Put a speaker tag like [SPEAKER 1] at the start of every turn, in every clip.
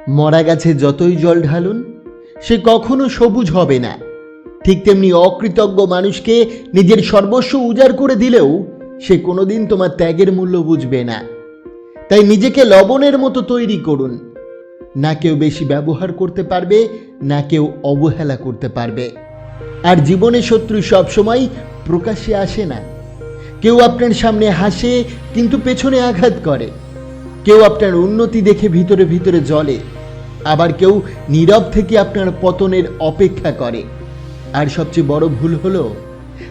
[SPEAKER 1] মরা গাছে যতই জল ঢালুন সে কখনো সবুজ হবে না। ঠিক তেমনি অকৃতজ্ঞ মানুষকে নিজের সর্বস্ব উজাড় করে দিলেও সে কোনোদিন তোমার ত্যাগের মূল্য বুঝবে না। তাই নিজেকে লবণের মতো তৈরি করুন। না কেউ বেশি ব্যবহার করতে পারবে, না কেউ অবহেলা করতে পারবে। আর জীবনে শত্রু সবসময় প্রকাশ্যে আসে না। কেউ আপনার সামনে হাসে কিন্তু পেছনে আঘাত করে। কেউ আপনার উন্নতি দেখে ভিতরে ভিতরে জ্বলে, আবার কেউ নীরব থেকে আপনার পতনের অপেক্ষা করে। আর সবচেয়ে বড় ভুল হলো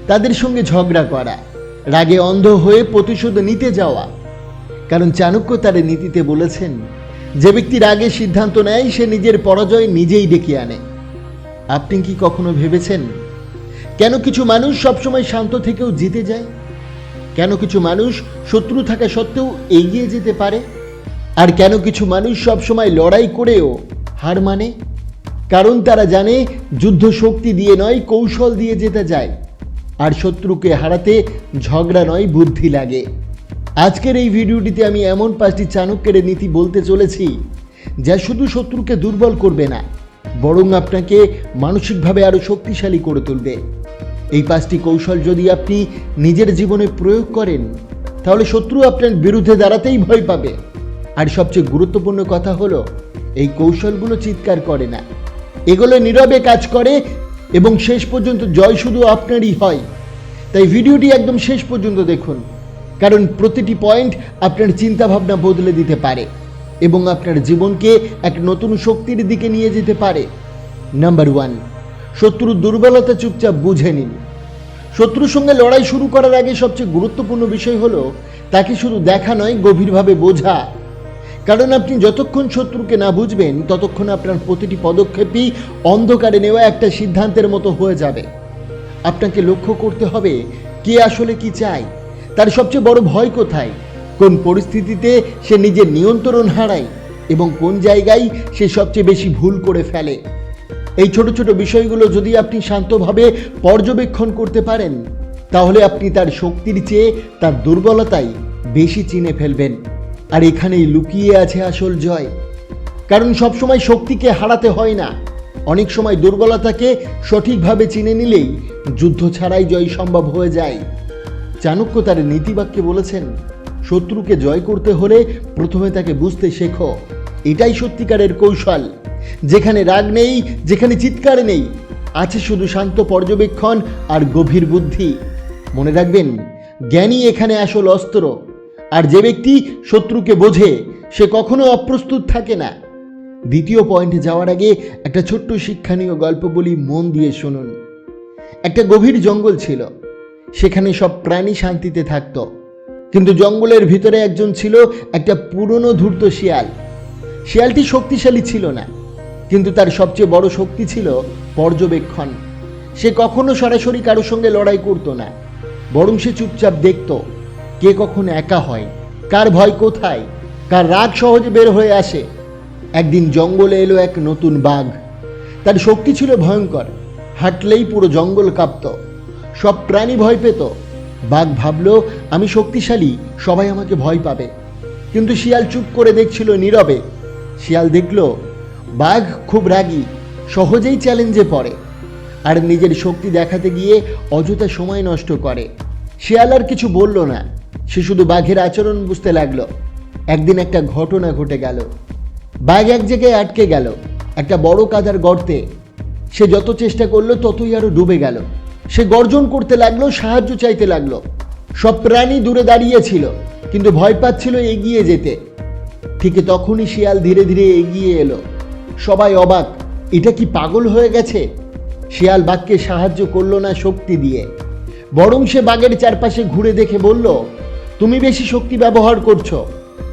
[SPEAKER 1] তাদের সঙ্গে ঝগড়া করা, রাগে অন্ধ হয়ে প্রতিশোধ নিতে যাওয়া। কারণ চাণক্য তার নীতিতে বলেছেন, যে ব্যক্তি রাগে সিদ্ধান্ত নেয় সে নিজের পরাজয় নিজেই ডেকে আনে। আপনি কি কখনো ভেবেছেন কেন কিছু মানুষ সবসময় শান্ত থেকেও জিতে যায়? কেন কিছু মানুষ শত্রু থাকা সত্ত্বেও এগিয়ে যেতে পারে? আর কেন কিছু মানুষ সবসময় লড়াই করেও হার মানে? কারণ তারা জানে যুদ্ধ শক্তি দিয়ে নয়, কৌশল দিয়ে যেতে যায়। আর শত্রুকে হারাতে ঝগড়া নয়, বুদ্ধি লাগে। আজকের এই ভিডিওটিতে আমি এমন 5টি চাণক্যের নীতি বলতে চলেছি যা শুধু শত্রুকে দুর্বল করবে না, বরং আপনাকে মানসিকভাবে আরও শক্তিশালী করে তুলবে। এই 5টি কৌশল যদি আপনি নিজের জীবনে প্রয়োগ করেন তাহলে শত্রু আপনার বিরুদ্ধে দাঁড়াতেই ভয় পাবে। আর সবচেয়ে গুরুত্বপূর্ণ কথা হলো, এই কৌশলগুলো চিৎকার করে না, এগুলো নীরবে কাজ করে এবং শেষ পর্যন্ত জয় শুধু আপনারই হয়। তাই ভিডিওটি একদম শেষ পর্যন্ত দেখুন, কারণ প্রতিটি পয়েন্ট আপনার চিন্তাভাবনা বদলে দিতে পারে এবং আপনার জীবনকে এক নতুন শক্তির দিকে নিয়ে যেতে পারে। নাম্বার 1, শত্রুর দুর্বলতা চুপচাপ বুঝে নিন। শত্রুর সঙ্গে লড়াই শুরু করার আগে সবচেয়ে গুরুত্বপূর্ণ বিষয় হলো তাকে শুধু দেখা নয়, গভীরভাবে বোঝা। কারণ আপনি যতক্ষণ শত্রুকে না বুঝবেন ততক্ষণ আপনার প্রতিটি পদক্ষেপই অন্ধকারে নেওয়া একটা সিদ্ধান্তের মতো হয়ে যাবে। আপনাকে লক্ষ্য করতে হবে কে আসলে কি চায়, তার সবচেয়ে বড় ভয় কোথায়, কোন পরিস্থিতিতে সে নিজের নিয়ন্ত্রণ হারায় এবং কোন জায়গায় সে সবচেয়ে বেশি ভুল করে ফেলে। এই ছোট ছোট বিষয়গুলো যদি আপনি শান্তভাবে পর্যবেক্ষণ করতে পারেন তাহলে আপনি তার শক্তির চেয়ে তার দুর্বলতাই বেশি চিনে ফেলবেন। আর এখানেই লুকিয়ে আছে আসল জয়। কারণ সবসময় শক্তিকে হারাতে হয় না, অনেক সময় দুর্বলতাকে সঠিকভাবে চিনে নিলেই যুদ্ধ ছাড়াই জয় সম্ভব হয়ে যায়। চাণক্য তার নীতিবাক্যে বলেছেন, শত্রুকে জয় করতে হলে প্রথমে তাকে বুঝতে শেখো। এটাই সত্যিকারের কৌশল। যেখানে রাগ নেই, যেখানে চিৎকার নেই, আছে শুধু শান্ত পর্যবেক্ষণ আর গভীর বুদ্ধি। মনে রাখবেন, জ্ঞানী এখানে আসল অস্ত্র। আর যে ব্যক্তি শত্রুকে বোঝে সে কখনো অপ্রস্তুত থাকে না। দ্বিতীয় পয়েন্টে যাওয়ার আগে একটা ছোট্ট শিক্ষণীয় গল্প বলি, মন দিয়ে শুনুন। একটা গভীর জঙ্গল ছিল, সেখানে সব প্রাণী শান্তিতে থাকত। কিন্তু জঙ্গলের ভিতরে একজন ছিল, একটা পুরনো ধূর্ত শিয়াল। শিয়ালটি শক্তিশালী ছিল না, কিন্তু তার সবচেয়ে বড় শক্তি ছিল পর্যবেক্ষণ। সে কখনো সরাসরি কারোর সঙ্গে লড়াই করত না, বরং সে চুপচাপ দেখত কে কখন একা হয়, কার ভয় কোথায়, কার রাগ সহজে বের হয়ে আসে। একদিন জঙ্গলে এলো এক নতুন বাঘ। তার শক্তি ছিল ভয়ঙ্কর, হাঁটলেই পুরো জঙ্গল কাঁপত, সব প্রাণী ভয় পেত। বাঘ ভাবল, আমি শক্তিশালী, সবাই আমাকে ভয় পাবে। কিন্তু শিয়াল চুপ করে দেখছিল নীরবে। শিয়াল দেখল বাঘ খুব রাগী, সহজেই চ্যালেঞ্জে পড়ে আর নিজের শক্তি দেখাতে গিয়ে অযথা সময় নষ্ট করে। শিয়াল আর কিছু বলল না, সে শুধু বাঘের আচরণ বুঝতে লাগলো। একদিন একটা ঘটনা ঘটে গেল। বাঘ এক জায়গায় আটকে গেল, একটা বড় কাদার গর্তে। সে যত চেষ্টা করলো ততই আরো ডুবে গেল। সে গর্জন করতে লাগলো, সাহায্য চাইতে লাগলো। সব প্রাণী দূরে দাঁড়িয়েছিল, কিন্তু ভয় পাচ্ছিল এগিয়ে যেতে। ঠিক তখনই শিয়াল ধীরে ধীরে এগিয়ে এলো। সবাই অবাক, এটা কি পাগল হয়ে গেছে? শিয়াল বাঘকে সাহায্য করলো না শক্তি দিয়ে, বরং সে বাঘের চারপাশে ঘুরে দেখে বলল, তুমি বেশি শক্তি ব্যবহার করছো,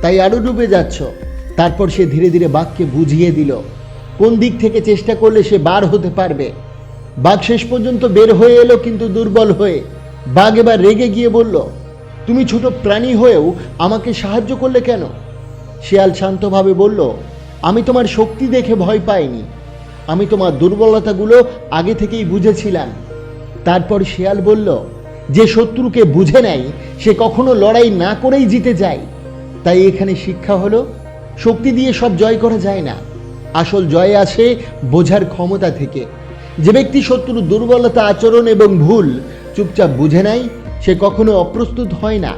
[SPEAKER 1] তাই আরো ডুবে যাচ্ছ। তারপর সে ধীরে ধীরে বাঘকে বুঝিয়ে দিল কোন দিক থেকে চেষ্টা করলে সে বার হতে পারবে। বাঘ শেষ পর্যন্ত বের হয়ে এলো, কিন্তু দুর্বল হয়ে। বাঘ এবার রেগে গিয়ে বলল, তুমি ছোট প্রাণী হয়েও আমাকে সাহায্য করলে কেন? শিয়াল শান্তভাবে বলল, আমি তোমার শক্তি দেখে ভয় পাইনি, আমি তোমার দুর্বলতাগুলো আগে থেকেই বুঝেছিলাম। তারপর শিয়াল বলল, যে শত্রুকে বুঝে নেয় সে কখনো লড়াই না করেই জিতে যায়। তাই এখানে শিক্ষা হলো, শক্তি দিয়ে সব জয় করা যায় না, আসল জয় আসে বোঝার ক্ষমতা থেকে। যে ব্যক্তি শত্রুর দুর্বলতা, আচরণ এবং ভুল চুপচাপ বুঝে নেয়, সে কখনো অপ্রস্তুত হয় না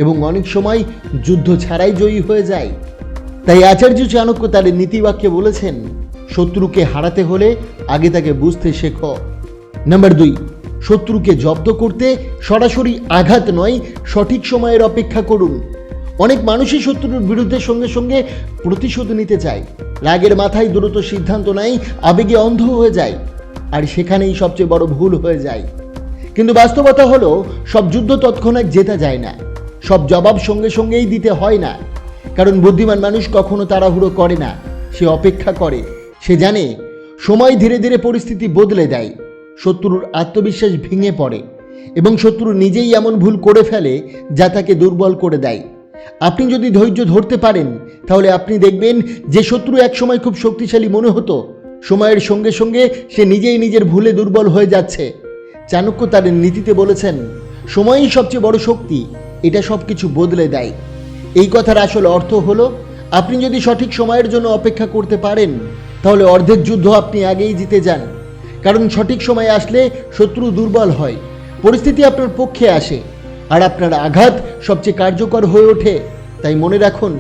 [SPEAKER 1] এবং অনেক সময় যুদ্ধ ছাড়াই জয়ী হয়ে যায়। তাই আচার্য চাণক্য তার নীতিবাক্যে বলেছেন, শত্রুকে হারাতে হলে আগে তাকে বুঝতে শেখো। নাম্বার 2, শত্রুকে জব্দ করতে সরাসরি আঘাত নয়, সঠিক সময়ের অপেক্ষা করুন। অনেক মানুষই শত্রুর বিরুদ্ধে সঙ্গে সঙ্গে প্রতিশোধ নিতে চায়, রাগের মাথায় দ্রুত সিদ্ধান্ত নেয়, আবেগে অন্ধ হয়ে যায়, আর সেখানেই সবচেয়ে বড় ভুল হয়ে যায়। কিন্তু বাস্তবতা হলো, সব যুদ্ধ তৎক্ষণাৎ জেতা যায় না, সব জবাব সঙ্গে সঙ্গেই দিতে হয় না। কারণ বুদ্ধিমান মানুষ কখনো তাড়াহুড়ো করে না, সে অপেক্ষা করে। সে জানে সময় ধীরে ধীরে পরিস্থিতি বদলে দেয়, শত্রুর আত্মবিশ্বাস ভেঙে পড়ে এবং শত্রু নিজেই এমন ভুল করে ফেলে যা তাকে দুর্বল করে দেয়। আপনি যদি ধৈর্য ধরতে পারেন, তাহলে আপনি দেখবেন যে শত্রু একসময় খুব শক্তিশালী মনে হতো, সময়ের সঙ্গে সঙ্গে সে নিজেই নিজের ভুলে দুর্বল হয়ে যাচ্ছে। চাণক্য তার নীতিতে বলেছেন, সময়ই সবচেয়ে বড় শক্তি, এটা সব কিছু বদলে দেয়। এই কথার আসল অর্থ হলো, আপনি যদি সঠিক সময়ের জন্য অপেক্ষা করতে পারেন, তাহলে অর্ধেক যুদ্ধ আপনি আগেই জিতে যান। কারণ সঠিক সময় আসলে শত্রু দুর্বল হয়, পরিস্থিতি আপনার পক্ষে আসে, আর আপনার আঘাত সবচেয়ে কার্যকর হয়ে ওঠে। তাই মনে রাখুন,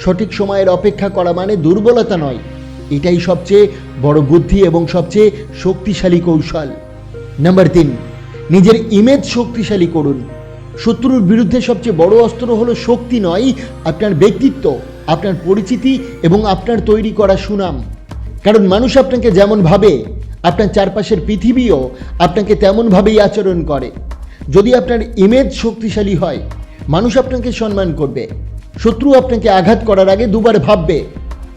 [SPEAKER 1] সঠিক সময়ের অপেক্ষা করা মানে দুর্বলতা নয়, এটাই সবচেয়ে বড় বুদ্ধি এবং সবচেয়ে শক্তিশালী কৌশল। নাম্বার 3, নিজের ইমেজ শক্তিশালী করুন। শত্রুর বিরুদ্ধে সবচেয়ে বড় অস্ত্র হলো শক্তি নয়, আপনার ব্যক্তিত্ব, আপনার পরিচিতি এবং আপনার তৈরি করা সুনাম। কারণ মানুষ আপনাকে যেমন ভাবে, আপনার চারপাশের পৃথিবীও আপনাকে তেমনভাবেই আচরণ করে। যদি আপনার ইমেজ শক্তিশালী হয়, মানুষ আপনাকে সম্মান করবে, শত্রু আপনাকে আঘাত করার আগে দুবার ভাববে,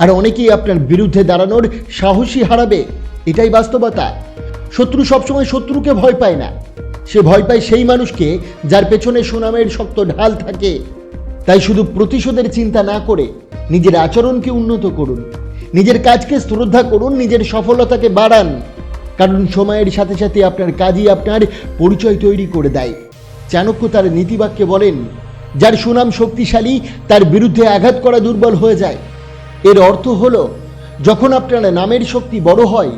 [SPEAKER 1] আর অনেকেই আপনার বিরুদ্ধে দাঁড়ানোর সাহসী হারাবে। এটাই বাস্তবতা। শত্রু সবসময় শত্রুকে ভয় পায় না, সে ভয় পায় সেই মানুষকে যার পেছনে সুনামের শক্ত ঢাল থাকে। তাই শুধু প্রতিশোধের চিন্তা না করে নিজের আচরণকে উন্নত করুন, নিজের কাজকে শ্রদ্ধা করুন, নিজের সফলতাকে বাড়ান। কারণ সময়ের সাথে সাথে আপনার কাজই আপনার পরিচয় তৈরি করে দেয়। চাণক্য তার নীতিবাক্যে বলেন, যার সুনাম শক্তিশালী তার বিরুদ্ধে আঘাত করা দুর্বল হয়ে যায়। এর অর্থ হলো, যখন আপনার নামের শক্তি বড় হয়,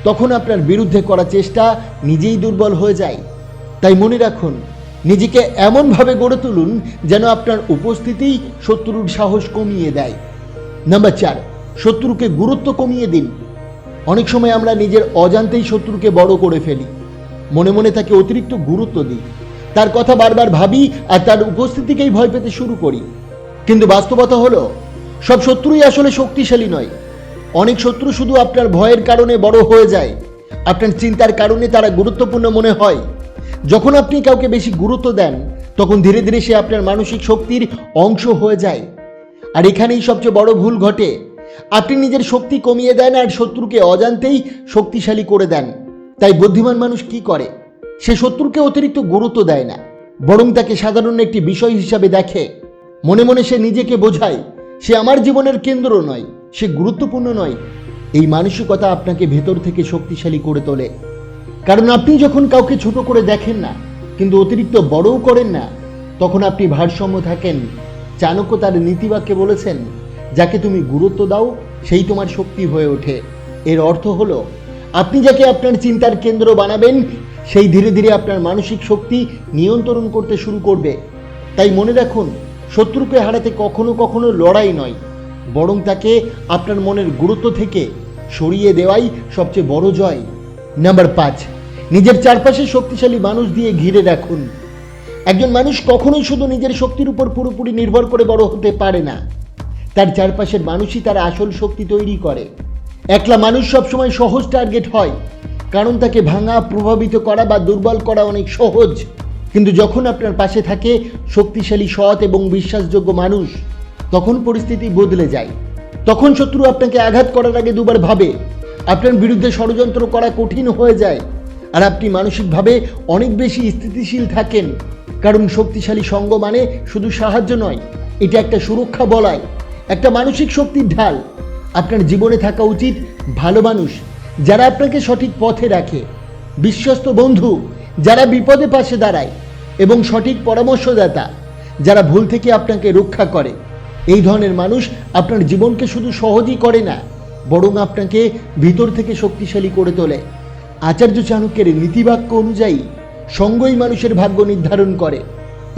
[SPEAKER 1] তখন আপনার বিরুদ্ধে করা চেষ্টা নিজেই দুর্বল হয়ে যায়। তাই মনে রাখুন, নিজেকে এমনভাবে গড়ে তুলুন যেন আপনার উপস্থিতিই শত্রুর সাহস কমিয়ে দেয়। নাম্বার 4, শত্রুকে গুরুত্ব কমিয়ে দিন। অনেক সময় আমরা নিজের অজান্তেই শত্রুকে বড় করে ফেলি, মনে মনে তাকে অতিরিক্ত গুরুত্ব দিই, তার কথা বারবার ভাবি আর তার উপস্থিতিকেই ভয় পেতে শুরু করি। কিন্তু বাস্তবতা হলো, সব শত্রুই আসলে শক্তিশালী নয়। অনেক শত্রু শুধু আপনার ভয়ের কারণে বড় হয়ে যায়, আপনার চিন্তার কারণে তারা গুরুত্বপূর্ণ মনে হয়। যখন আপনি কাউকে বেশি গুরুত্ব দেন, তখন ধীরে ধীরে সে আপনার মানসিক শক্তির অংশ হয়ে যায়। আর এখানেই সবচেয়ে বড় ভুল ঘটে, আপনি নিজের শক্তি কমিয়ে দেন আর শত্রুকে অজান্তেই শক্তিশালী করে দেন। তাই বুদ্ধিমান মানুষ কি করে, সে শত্রুকে অতিরিক্ত গুরুত্ব দেয় না, বরং তাকে সাধারণ একটি বিষয় হিসাবে দেখে। মনে মনে সে নিজেকে বোঝায়, সে আমার জীবনের কেন্দ্র নয়, সে গুরুত্বপূর্ণ নয়। এই মানসিকতা আপনাকে ভেতর থেকে শক্তিশালী করে তোলে। কারণ আপনি যখন কাউকে ছোট করে দেখেন না, কিন্তু অতিরিক্ত বড়ও করেন না, তখন আপনি ভারসাম্য থাকেন। চাণক্য তার নীতিবাক্যে বলেছেন, যাকে তুমি গুরুত্ব দাও সেই তোমার শক্তি হয়ে ওঠে। এর অর্থ হলো, আপনি যাকে আপনার চিন্তার কেন্দ্র বানাবেন, সেই ধীরে ধীরে আপনার মানসিক শক্তি নিয়ন্ত্রণ করতে শুরু করবে। তাই মনে রাখুন, শত্রুকে হারাতে কখনো কখনো লড়াই নয়, বরং তাকে আপনার মনের গুরুত্ব থেকে সরিয়ে দেওয়াই সবচেয়ে বড় জয়। নাম্বার 5, নিজের চারপাশে শক্তিশালী মানুষ দিয়ে ঘিরে রাখুন। একজন মানুষ কখনোই শুধু নিজের শক্তির উপর পুরোপুরি নির্ভর করে বড় হতে পারে না, তার চারপাশের মানুষই তার আসল শক্তি তৈরি করে। একলা মানুষ সবসময় সহজ টার্গেট হয়, কারণ তাকে ভাঙা, প্রভাবিত করা বা দুর্বল করা অনেক সহজ। কিন্তু যখন আপনার পাশে থাকে শক্তিশালী, সৎ এবং বিশ্বাসযোগ্য মানুষ, তখন পরিস্থিতি বদলে যায়। তখন শত্রু আপনাকে আঘাত করার আগে দুবার ভাবে, আপনার বিরুদ্ধে ষড়যন্ত্র করা কঠিন হয়ে যায়, আর আপনি মানসিকভাবে অনেক বেশি স্থিতিশীল থাকেন। কারণ শক্তিশালী সঙ্গ মানে শুধু সাহায্য নয়, এটা একটা সুরক্ষা বলয়, একটা মানসিক শক্তির ঢাল। আপনার জীবনে থাকা উচিত ভালো মানুষ, যারা আপনাকে সঠিক পথে রাখে, বিশ্বস্ত বন্ধু যারা বিপদে পাশে দাঁড়ায়, এবং সঠিক পরামর্শদাতা যারা ভুল থেকে আপনাকে রক্ষা করে। এই ধরনের মানুষ আপনার জীবনকে শুধু সহজই করে না, বরং আপনাকে ভিতর থেকে শক্তিশালী করে তোলে। আচার্য চাণক্যের নীতিবাক্য অনুযায়ী সঙ্গই মানুষের ভাগ্য নির্ধারণ করে।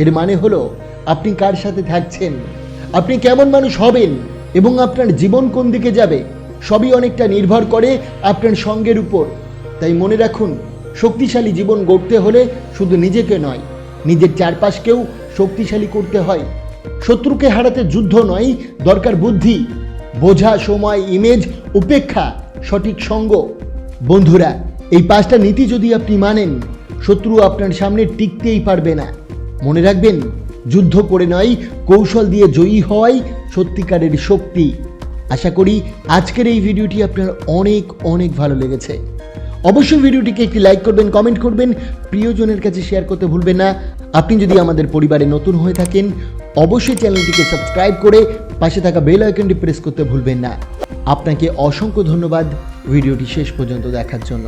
[SPEAKER 1] এর মানে হলো আপনি কার সাথে থাকছেন, আপনি কেমন মানুষ হবেন এবং আপনার জীবন কোন দিকে যাবে সবই অনেকটা নির্ভর করে আপনার সঙ্গের উপর। তাই মনে রাখুন, শক্তিশালী জীবন গড়তে হলে শুধু নিজেকে নয়, নিজের চারপাশকেও শক্তিশালী করতে হয়। শত্রুকে হারাতে যুদ্ধ নয়, দরকার বুদ্ধি, বোঝা, সময়, ইমেজ, উপেক্ষা, সঠিক সঙ্গ। বন্ধুরা, এই 5টা নীতি যদি আপনি মানেন, শত্রু আপনার সামনে টিকতেই পারবে না। মনে রাখবেন, যুদ্ধ করে নয়, কৌশল দিয়ে জয়ী হওয়াই সত্যিকারের শক্তি। আশা করি আজকের এই ভিডিওটি আপনার অনেক অনেক ভালো লেগেছে। অবশ্যই ভিডিওটিকে একটি লাইক করবেন, কমেন্ট করবেন, প্রিয়জনের কাছে শেয়ার করতে ভুলবেন না। আপনি যদি আমাদের পরিবারে নতুন হয়ে থাকেন, অবশ্যই চ্যানেলটিকে সাবস্ক্রাইব করে পাশে থাকা বেল আইকনটি প্রেস করতে ভুলবেন না। আপনাকে অসংখ্য ধন্যবাদ ভিডিওটি শেষ পর্যন্ত দেখার জন্য।